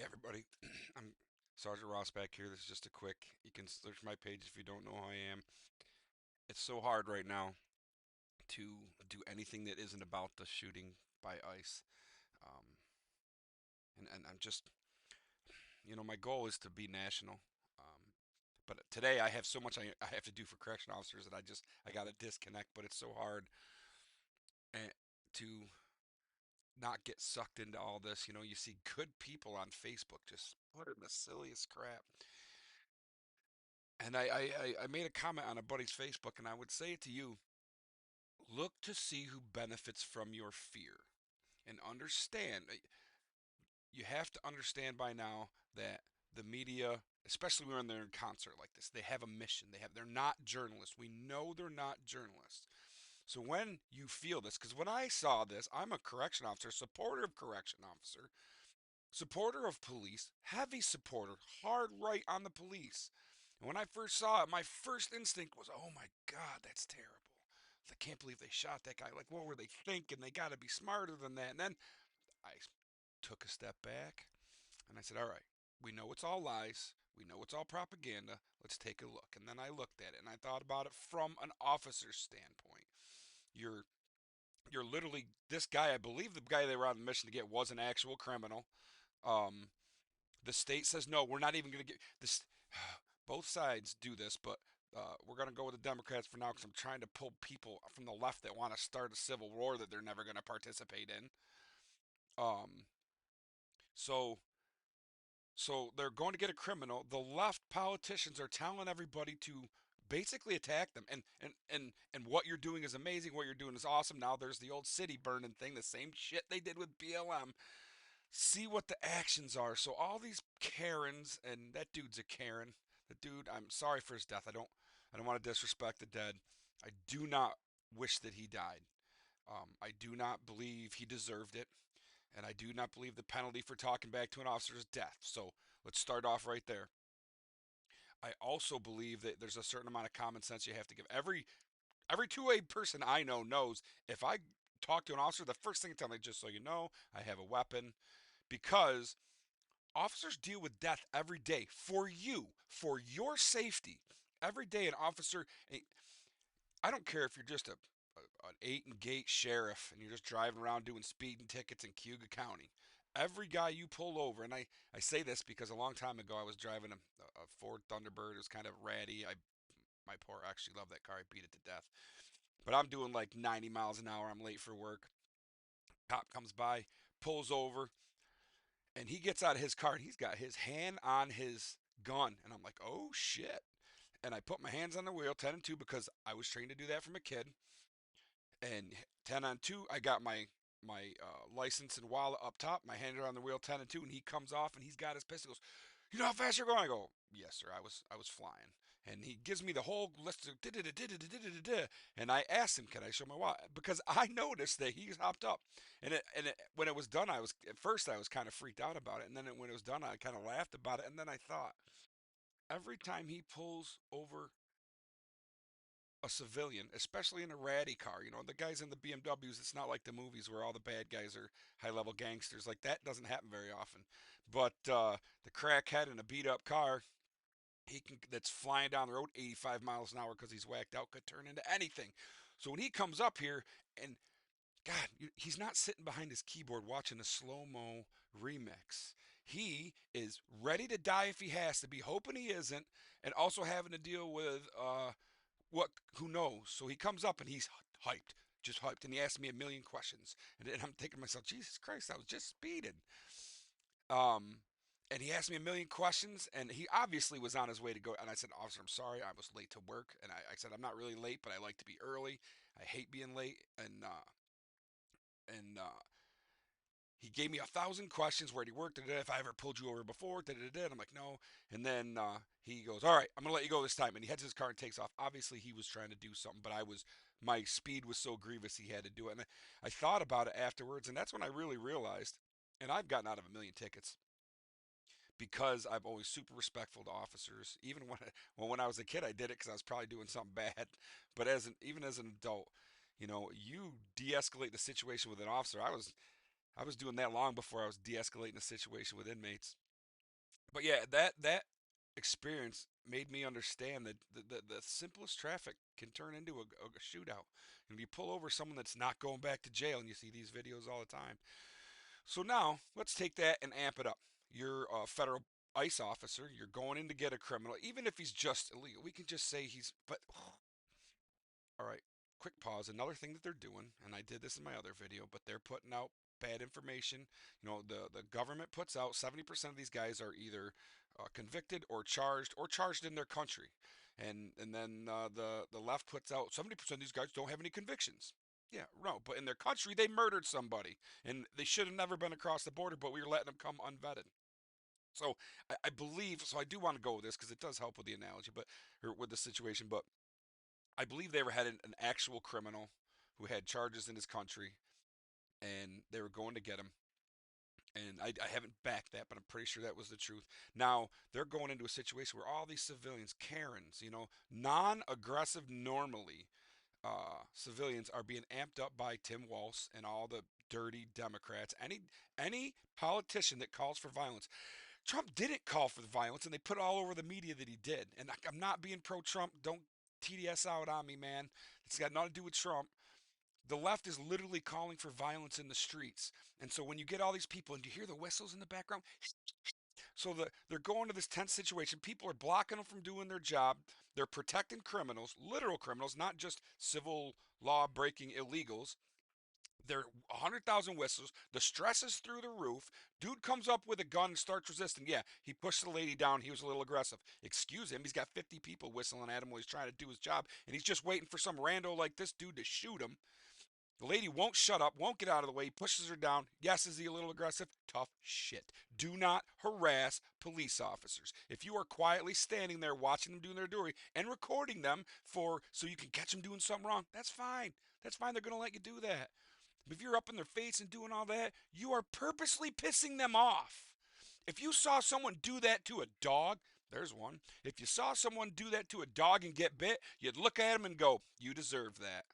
Everybody. I'm Sergeant Ross back here. This is just a quick. You can search my page if you don't know who I am. It's so hard right now to do anything that isn't about the shooting by ICE. Um, and I'm just, my goal is to be national. But today I have so much I have to do for correction officers that I got to disconnect. But it's so hard eh, to not get sucked into all this. You see good people on Facebook just putting the silliest crap. And I made a comment on a buddy's Facebook, and I would say it to you: look to see who benefits from your fear, and understand. You have to understand by now that the media, especially when they're in concert like this, they have a mission. They're not journalists. We know they're not journalists. So when you feel this, because when I saw this, I'm a correction officer, supporter of correction officer, supporter of police, heavy supporter, hard right on the police. And when I first saw it, my first instinct was, oh my God, that's terrible. I can't believe they shot that guy. Like, what were they thinking? They got to be smarter than that. And then I took a step back and I said, all right, we know it's all lies. We know it's all propaganda. Let's take a look. And then I looked at it and I thought about it from an officer's standpoint. You're you're literally this guy. I believe the guy they were on the mission to get was an actual criminal. Um, the state says no. We're not even going to get this. Both sides do this, but we're going to go with the Democrats for now because I'm trying to pull people from the left that want to start a civil war that they're never going to participate in. Um, so so they're going to get a criminal. The left politicians are telling everybody to basically attack them. And what you're doing is amazing. What you're doing is awesome. Now there's the old city burning thing, the same shit they did with BLM. See what the actions are. So all these Karens, and that dude's a Karen. The dude, I'm sorry for his death. I don't want to disrespect the dead. I do not wish that he died. I do not believe he deserved it, and I do not believe the penalty for talking back to an officer is death. So let's start off right there. I also believe that there's a certain amount of common sense you have to give. Every two-way person I know knows if I talk to an officer, the first thing I tell them, just so you know, I have a weapon, because officers deal with death every day for you, for your safety. Every day, an officer, I don't care if you're just an eight and gate sheriff and you're just driving around doing speeding tickets in Cuga County. Every guy you pull over, and I say this because a long time ago I was driving a Ford Thunderbird. It was kind of ratty. My poor actually loved that car. I beat it to death. But I'm doing like 90 miles an hour. I'm late for work. Cop comes by, pulls over, and he gets out of his car and he's got his hand on his gun. And I'm like, oh shit. And I put my hands on the wheel, 10 and 2, because I was trained to do that from a kid. And 10 on 2, I got my license and wallet up top. My hand on the wheel, 10 and 2, and he comes off and he's got his pistol. He goes, you know how fast you're going? I go, yes, sir. I was flying. And he gives me the whole list of and I asked him, can I show my wallet? Because I noticed that he hopped up. When it was done, I was at first I was kind of freaked out about it, and then when it was done, I kind of laughed about it, and then I thought, every time he pulls over a civilian, especially in a ratty car. The guys in the BMWs, it's not like the movies where all the bad guys are high level gangsters. Like that doesn't happen very often. But the crackhead in a beat up car, that's flying down the road 85 miles an hour because he's whacked out, could turn into anything. So when he comes up here and God, he's not sitting behind his keyboard watching a slow mo remix. He is ready to die if he has to be, hoping he isn't, and also having to deal with what who knows. So he comes up and he's hyped, just hyped, and he asks me a million questions, and I'm thinking to myself, Jesus Christ, I was just speeding. Um, and he asked me a million questions, and he obviously was on his way to go. And I said, Officer, I'm sorry, I was late to work. And I said, I'm not really late, but I like to be early. I hate being late. And he gave me 1,000 questions. Where he worked, if I ever pulled you over before, and I'm like, no. And then he goes, all right, I'm gonna let you go this time. And he heads his car and takes off. Obviously, he was trying to do something, but my speed was so grievous he had to do it. And I thought about it afterwards, and that's when I really realized. And I've gotten out of a million tickets because I'm always super respectful to officers. Even when I was a kid, I did it because I was probably doing something bad. But even as an adult, you de-escalate the situation with an officer. I was doing that long before I was de-escalating a situation with inmates. But yeah, that experience made me understand that the simplest traffic can turn into a shootout. And if you pull over someone that's not going back to jail, and you see these videos all the time. So now let's take that and amp it up. You're a federal ICE officer. You're going in to get a criminal, even if he's just illegal. We can just say he's. But all right, quick pause. Another thing that they're doing, and I did this in my other video, but they're putting out bad information. The government puts out 70% of these guys are either convicted or charged in their country, and then the left puts out 70% of these guys don't have any convictions. Yeah, no, but in their country they murdered somebody, and they should have never been across the border, but we were letting them come unvetted. So I believe, so I do want to go with this because it does help with the analogy, but or with the situation. But I believe they ever had an actual criminal who had charges in his country, and they were going to get him. And I haven't backed that, but I'm pretty sure that was the truth. Now they're going into a situation where all these civilians, Karens, non-aggressive normally civilians are being amped up by Tim Walz and all the dirty Democrats. Any politician that calls for violence. Trump didn't call for the violence, and they put all over the media that he did. And I'm not being pro-Trump. Don't TDS out on me, man. It's got nothing to do with Trump. The left is literally calling for violence in the streets. And so when you get all these people and you hear the whistles in the background, so they're going to this tense situation. People are blocking them from doing their job. They're protecting criminals, literal criminals, not just civil law breaking illegals. They're 100,000 whistles. The stress is through the roof. Dude comes up with a gun and starts resisting. Yeah, he pushed the lady down. He was a little aggressive. Excuse him. He's got 50 people whistling at him while he's trying to do his job, and he's just waiting for some rando like this dude to shoot him. The lady won't shut up, won't get out of the way. He pushes her down. Yes, is he a little aggressive? Tough shit. Do not harass police officers. If you are quietly standing there watching them doing their duty and recording them for so you can catch them doing something wrong, that's fine. That's fine. They're going to let you do that. If you're up in their face and doing all that, you are purposely pissing them off. If you saw someone do that to a dog, there's one. If you saw someone do that to a dog and get bit, you'd look at him and go, you deserve that.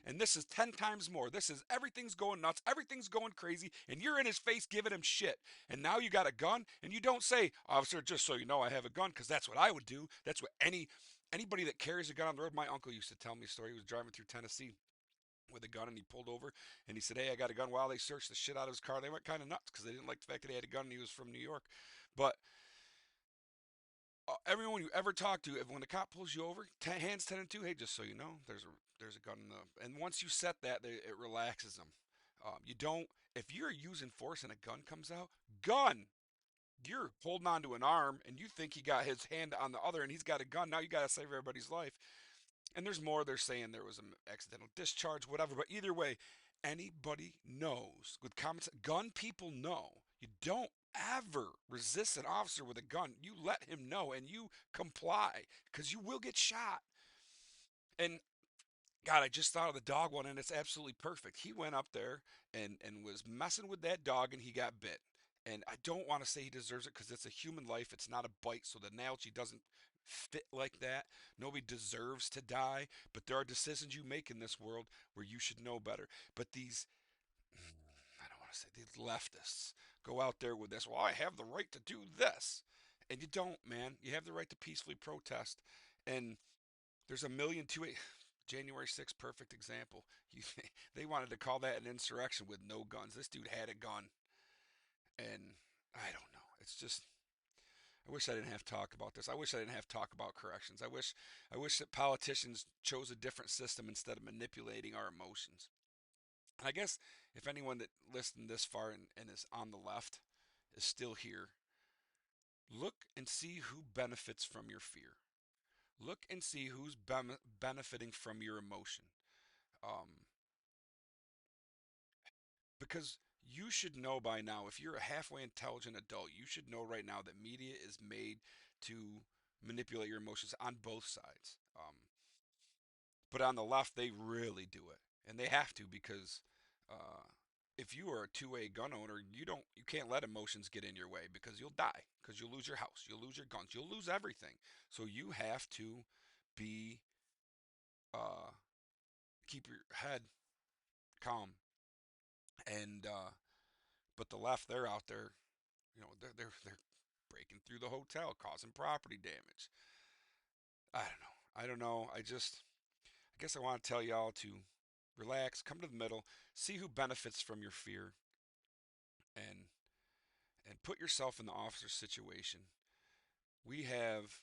And this is 10 times more. This is everything's going nuts, everything's going crazy, and you're in his face giving him shit. And now you got a gun, and you don't say, officer, just so you know I have a gun, because that's what I would do. That's what anybody that carries a gun on the road. My uncle used to tell me a story. He was driving through Tennessee with a gun, and he pulled over and he said, hey, I got a gun. While they searched the shit out of his car, they went kind of nuts because they didn't like the fact that he had a gun and he was from New York. But everyone you ever talk to, when the cop pulls you over, hands 10 and 2, hey, just so you know, there's a gun in the. And once you set that, it relaxes them. You don't, if you're using force and a gun comes out, gun, you're holding on to an arm and you think he got his hand on the other and he's got a gun. Now you got to save everybody's life. And there's more. They're saying there was an accidental discharge, whatever. But either way, anybody knows with common sense, gun people know you don't ever resist an officer with a gun. You let him know and you comply because you will get shot. And God, I just thought of the dog one, and it's absolutely perfect. He went up there and was messing with that dog, and he got bit. And I don't want to say he deserves it because it's a human life. It's not a bite, so the analogy doesn't fit like that. Nobody deserves to die, but there are decisions you make in this world where you should know better. But these, I don't want to say these leftists go out there with this. Well, I have the right to do this, and you don't, man. You have the right to peacefully protest, and there's a million to it. January 6th, perfect example. You, they wanted to call that an insurrection with no guns. This dude had a gun, and I don't know. It's just, I wish I didn't have to talk about this. I wish I didn't have to talk about corrections. I wish that politicians chose a different system instead of manipulating our emotions. And I guess if anyone that listened this far and is on the left is still here, look and see who benefits from your fear. Look and see who's benefiting from your emotion. Um, because you should know by now, if you're a halfway intelligent adult, you should know right now that media is made to manipulate your emotions on both sides. But on the left, they really do it, and they have to because uh, if you are a two-way gun owner, you can't let emotions get in your way because you'll die, because you'll lose your house, you'll lose your guns, you'll lose everything. So you have to be uh, keep your head calm and but the left, they're out there, they're breaking through the hotel, causing property damage. I don't know. I don't know. I guess I want to tell y'all to relax, come to the middle, see who benefits from your fear, and put yourself in the officer's situation. We have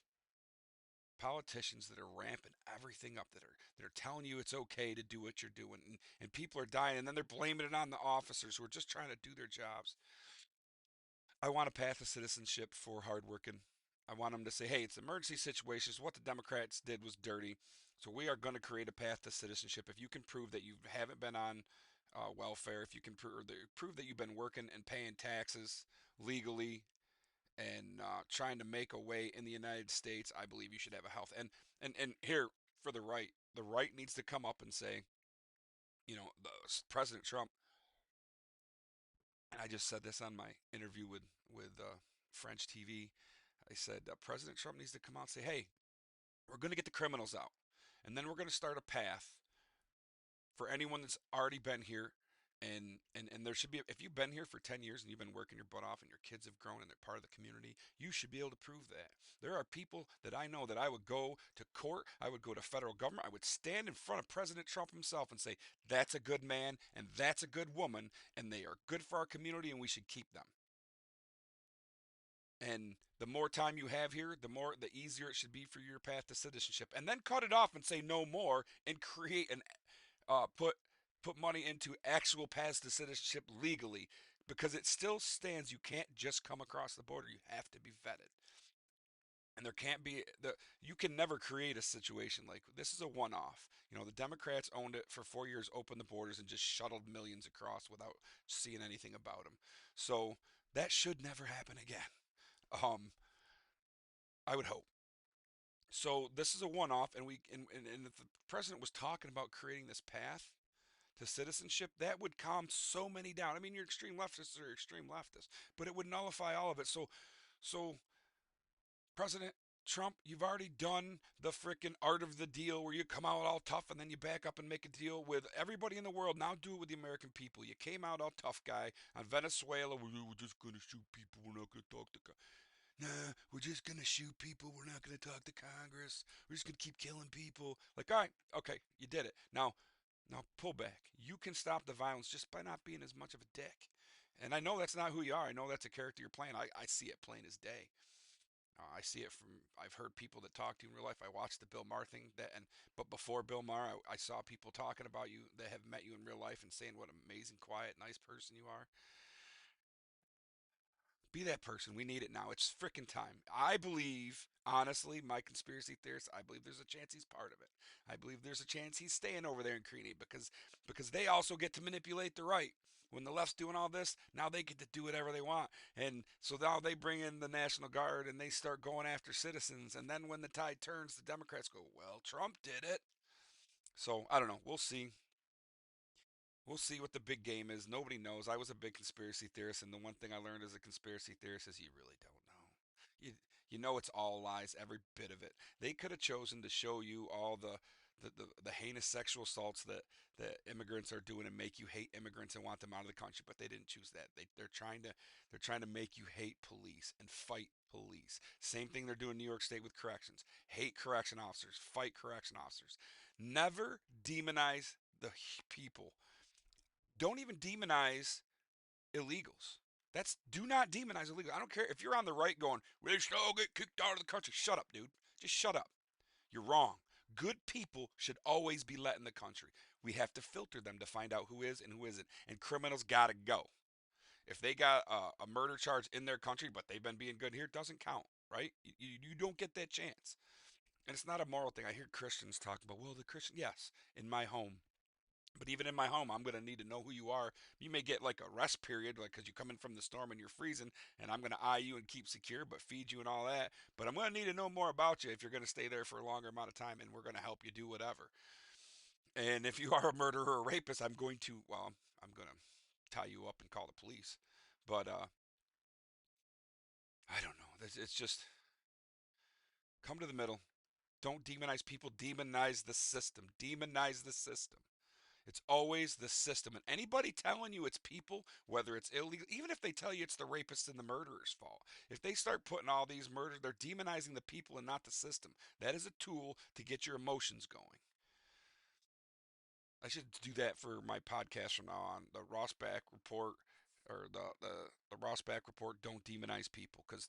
politicians that are ramping everything up, that are telling you it's okay to do what you're doing, and people are dying, and then they're blaming it on the officers who are just trying to do their jobs. I want a path to citizenship for hardworking. I want them to say, hey, it's emergency situations. What the Democrats did was dirty. So we are going to create a path to citizenship. If you can prove that you haven't been on welfare, if you can prove that you've been working and paying taxes legally and trying to make a way in the United States, I believe you should have a health. And here for the right needs to come up and say, President Trump. And I just said this on my interview with French TV. I said President Trump needs to come out and say, "Hey, we're going to get the criminals out, and then we're going to start a path for anyone that's already been here, and there should be if you've been here for 10 years and you've been working your butt off and your kids have grown and they're part of the community, you should be able to prove that. There are people that I know that I would go to court, I would go to federal government, I would stand in front of President Trump himself and say, that's a good man and that's a good woman and they are good for our community and we should keep them. And the more time you have here, the easier it should be for your path to citizenship. And then cut it off and say no more and create an put money into actual paths to citizenship legally because it still stands. You can't just come across the border. You have to be vetted. And there can't be you can never create a situation like this is a one-off. The Democrats owned it for 4 years, opened the borders and just shuttled millions across without seeing anything about them. So that should never happen again. Um, I would hope. So this is a one-off, and if the president was talking about creating this path to citizenship, that would calm so many down. I mean, your extreme leftists are extreme leftists, but it would nullify all of it. So President Trump, you've already done the frickin' art of the deal where you come out all tough and then you back up and make a deal with everybody in the world. Now do it with the American people. You came out all tough guy on Venezuela. We're just gonna shoot people. We're not gonna talk to. Nah, we're just gonna shoot people. We're not gonna talk to Congress. We're just gonna keep killing people. Like, all right, okay, you did it. Now pull back. You can stop the violence just by not being as much of a dick. And I know that's not who you are. I know that's a character you're playing. I see it plain as day. I see it from I've heard people that talk to you in real life. I watched the Bill Maher thing but before Bill Maher, I saw people talking about you that have met you in real life and saying what an amazing, quiet, nice person you are. Be that person. We need it now. It's freaking time. I believe, honestly, my conspiracy theorist, I believe there's a chance he's part of it. I believe there's a chance he's staying over there in Creedy because they also get to manipulate the right. When the left's doing all this, now they get to do whatever they want. And so now they bring in the National Guard and they start going after citizens. And then when the tide turns, the Democrats go, well, Trump did it. So I don't know. We'll see. We'll see what the big game is. Nobody knows. I was a big conspiracy theorist, and the one thing I learned as a conspiracy theorist is you really don't know. You you know it's all lies, every bit of it. They could have chosen to show you all the heinous sexual assaults that immigrants are doing and make you hate immigrants and want them out of the country, but they didn't choose that. They're trying to make you hate police and fight police. Same thing they're doing in New York State with corrections. Hate correction officers, fight correction officers. Never demonize the people. Don't even demonize illegals. Do not demonize illegals. I don't care if you're on the right going, well, they should all get kicked out of the country. Shut up, dude. Just shut up. You're wrong. Good people should always be let in the country. We have to filter them to find out who is and who isn't. And criminals gotta go. If they got a murder charge in their country, but they've been being good here, it doesn't count, right? You don't get that chance. And it's not a moral thing. I hear Christians talk about, well, the Christian, yes, in my home, but even in my home, I'm going to need to know who you are. You may get like a rest period, like because you come in from the storm and you're freezing, and I'm going to eye you and keep secure, but feed you and all that. But I'm going to need to know more about you if you're going to stay there for a longer amount of time, and we're going to help you do whatever. And if you are a murderer or a rapist, I'm going to tie you up and call the police. But I don't know. It's just come to the middle. Don't demonize people. Demonize the system. Demonize the system. It's always the system. And anybody telling you it's people, whether it's illegal, even if they tell you it's the rapist and the murderer's fault, if they start putting all these murders, they're demonizing the people and not the system. That is a tool to get your emotions going. I should do that for my podcast from now on. The Rossback report, or the Rossback report. Don't demonize people, because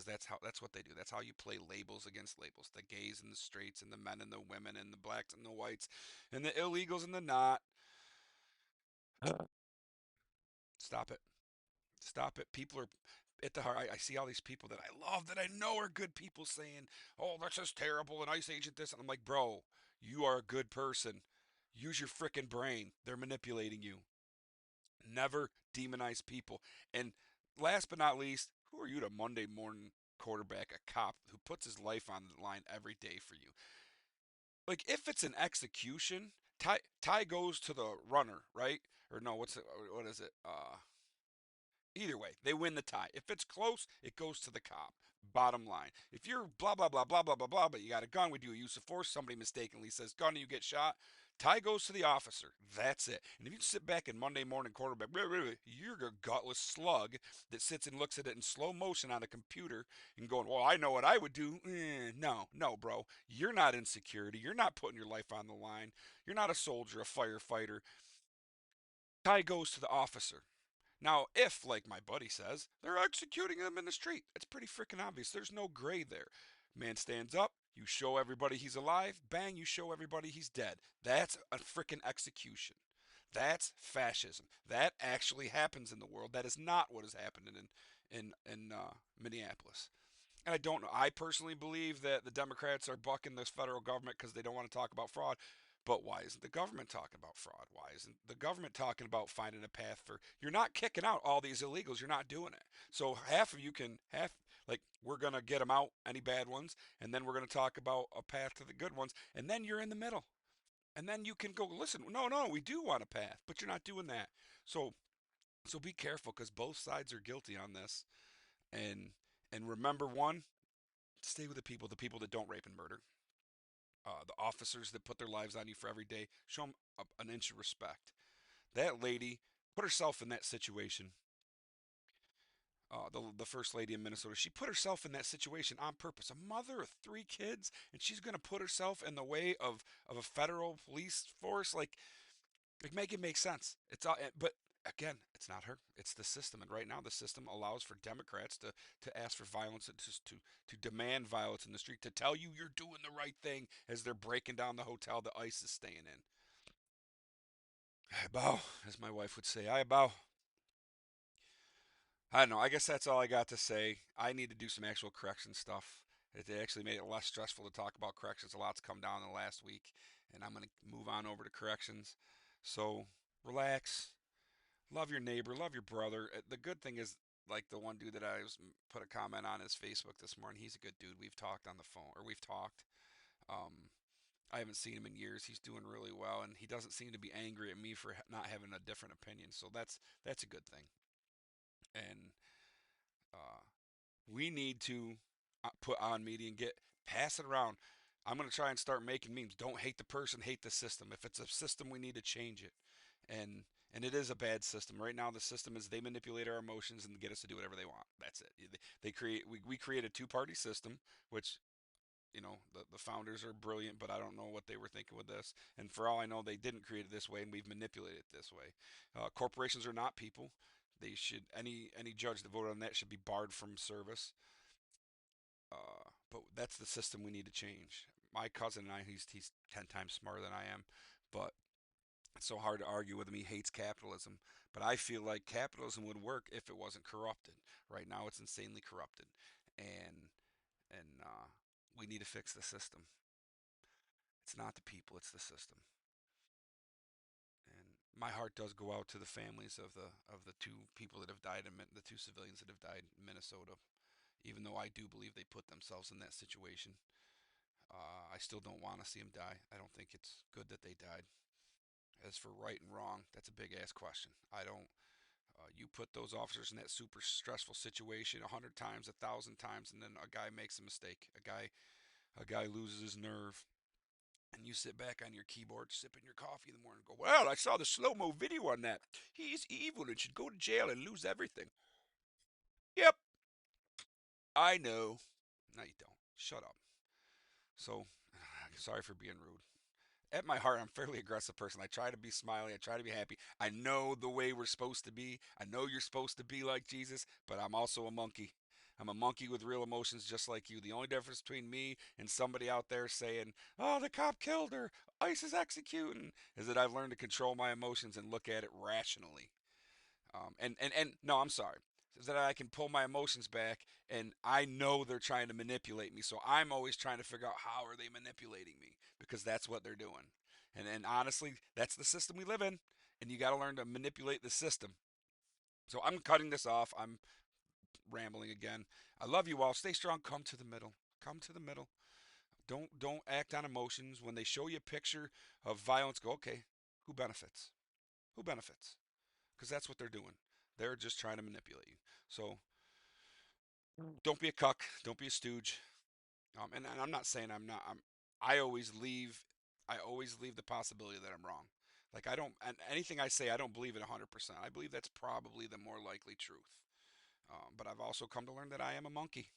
that's what they do. That's how you play labels against labels. The gays and the straights and the men and the women and the blacks and the whites and the illegals and the not. Stop it. Stop it. People are at the heart. I see all these people that I love that I know are good people saying, "Oh, that's just terrible," and ICE agent this, and I'm like, bro, you are a good person. Use your freaking brain. They're manipulating you. Never demonize people. And last but not least, who are you to Monday morning quarterback a cop who puts his life on the line every day for you? Like, if it's an execution, tie goes to the runner, right? Or no, what is it? Either way, they win the tie. If it's close, it goes to the cop. Bottom line. If you're blah blah blah blah blah blah blah, but you got a gun, we do a use of force, somebody mistakenly says gun and you get shot, tie goes to the officer. That's it. And if you sit back in Monday morning quarterback, you're a gutless slug that sits and looks at it in slow motion on a computer and going, well, I know what I would do. No, no, bro. You're not in security. You're not putting your life on the line. You're not a soldier, a firefighter. Tie goes to the officer. Now, if, like my buddy says, they're executing him in the street, it's pretty freaking obvious. There's no gray there. Man stands up, you show everybody he's alive, bang, you show everybody he's dead. That's a freaking execution. That's fascism. That actually happens in the world. That is not what is happening in Minneapolis. And I don't know. I personally believe that the Democrats are bucking this federal government because they don't want to talk about fraud. But why isn't the government talking about fraud? Why isn't the government talking about finding a path for? You're not kicking out all these illegals. You're not doing it. So half of you can half like we're gonna get them out, any bad ones, and then we're gonna talk about a path to the good ones, and then you're in the middle, and then you can go listen. No, no, we do want a path, but you're not doing that. So so be careful because both sides are guilty on this, and and remember one, stay with the people that don't rape and murder. The officers that put their lives on you for every day, show them an inch of respect. That lady put herself in that situation. The first lady in Minnesota, she put herself in that situation on purpose. A mother of three kids, and she's going to put herself in the way of a federal police force. Like make it make sense. It's all, but again, it's not her. It's the system, and right now the system allows for Democrats to ask for violence and to demand violence in the street, to tell you you're doing the right thing as they're breaking down the hotel that ICE is staying in. I bow, as my wife would say. I bow. I don't know. I guess that's all I got to say. I need to do some actual correction stuff. It actually made it less stressful to talk about corrections. A lot's come down in the last week, and I'm going to move on over to corrections. So relax, love your neighbor, love your brother. The good thing is, like the one dude that I was put a comment on his Facebook this morning. He's a good dude. We've talked on the phone, or we've talked. Um, I haven't seen him in years. He's doing really well, and he doesn't seem to be angry at me for not having a different opinion. So that's a good thing. And uh, we need to put on media and get pass it around. I'm gonna try and start making memes. Don't hate the person, hate the system. If it's a system, we need to change it. And and it is a bad system right now. The system is they manipulate our emotions and get us to do whatever they want. That's it. They create we create a two-party system, which the founders are brilliant, but I don't know what they were thinking with this. And for all I know, they didn't create it this way, and we've manipulated it this way. Corporations are not people. They should any judge that voted on that should be barred from service. But that's the system we need to change. My cousin and I, he's 10 times smarter than I am, but it's so hard to argue with him. He hates capitalism, but I feel like capitalism would work if it wasn't corrupted. Right now, it's insanely corrupted, and and we need to fix the system. It's not the people, it's the system. And my heart does go out to the families of the two people that have died and the two civilians that have died in Minnesota. Even though I do believe they put themselves in that situation, I still don't want to see them die. I don't think it's good that they died. As for right and wrong, that's a big ass question. I don't. You put those officers in that super stressful situation 100 times, 1,000 times, and then a guy makes a mistake. A guy loses his nerve. and you sit back on your keyboard sipping your coffee in the morning and go, well, I saw the slow-mo video on that. He's evil and should go to jail and lose everything. Yep, I know. No, you don't. Shut up. So, sorry for being rude. At my heart, I'm a fairly aggressive person. I try to be smiling. I try to be happy. I know the way we're supposed to be. I know you're supposed to be like Jesus, but I'm also a monkey. I'm a monkey with real emotions just like you. The only difference between me and somebody out there saying, oh, the cop killed her, ICE is executing, is that I've learned to control my emotions and look at it rationally. And no, I'm sorry. Is that I can pull my emotions back and I know they're trying to manipulate me. So I'm always trying to figure out how are they manipulating me because that's what they're doing. And honestly, that's the system we live in. And you got to learn to manipulate the system. So I'm cutting this off. I'm rambling again. I love you all. Stay strong. Come to the middle. Come to the middle. Don't act on emotions. When they show you a picture of violence, go, okay, who benefits? Who benefits? Because that's what they're doing. They're just trying to manipulate you. So don't be a cuck. Don't be a stooge. And I'm not saying I'm not. I always leave. I always leave the possibility that I'm wrong. Like I don't. And anything I say, I don't believe it 100%. I believe that's probably the more likely truth. But I've also come to learn that I am a monkey,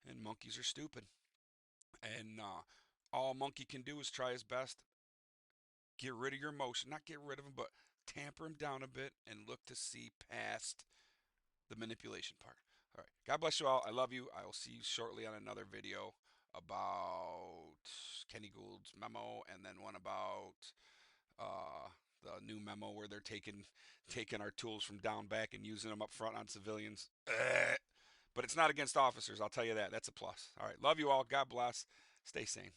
and monkeys are stupid. And all a monkey can do is try his best. Get rid of your emotion. Not get rid of them, but tamper them down a bit and look to see past the manipulation part. All right. God bless you all. I love you. I will see you shortly on another video about Kenny Gould's memo and then one about the new memo where they're taking our tools from down back and using them up front on civilians. But it's not against officers. I'll tell you that. That's a plus. All right. Love you all. God bless. Stay sane.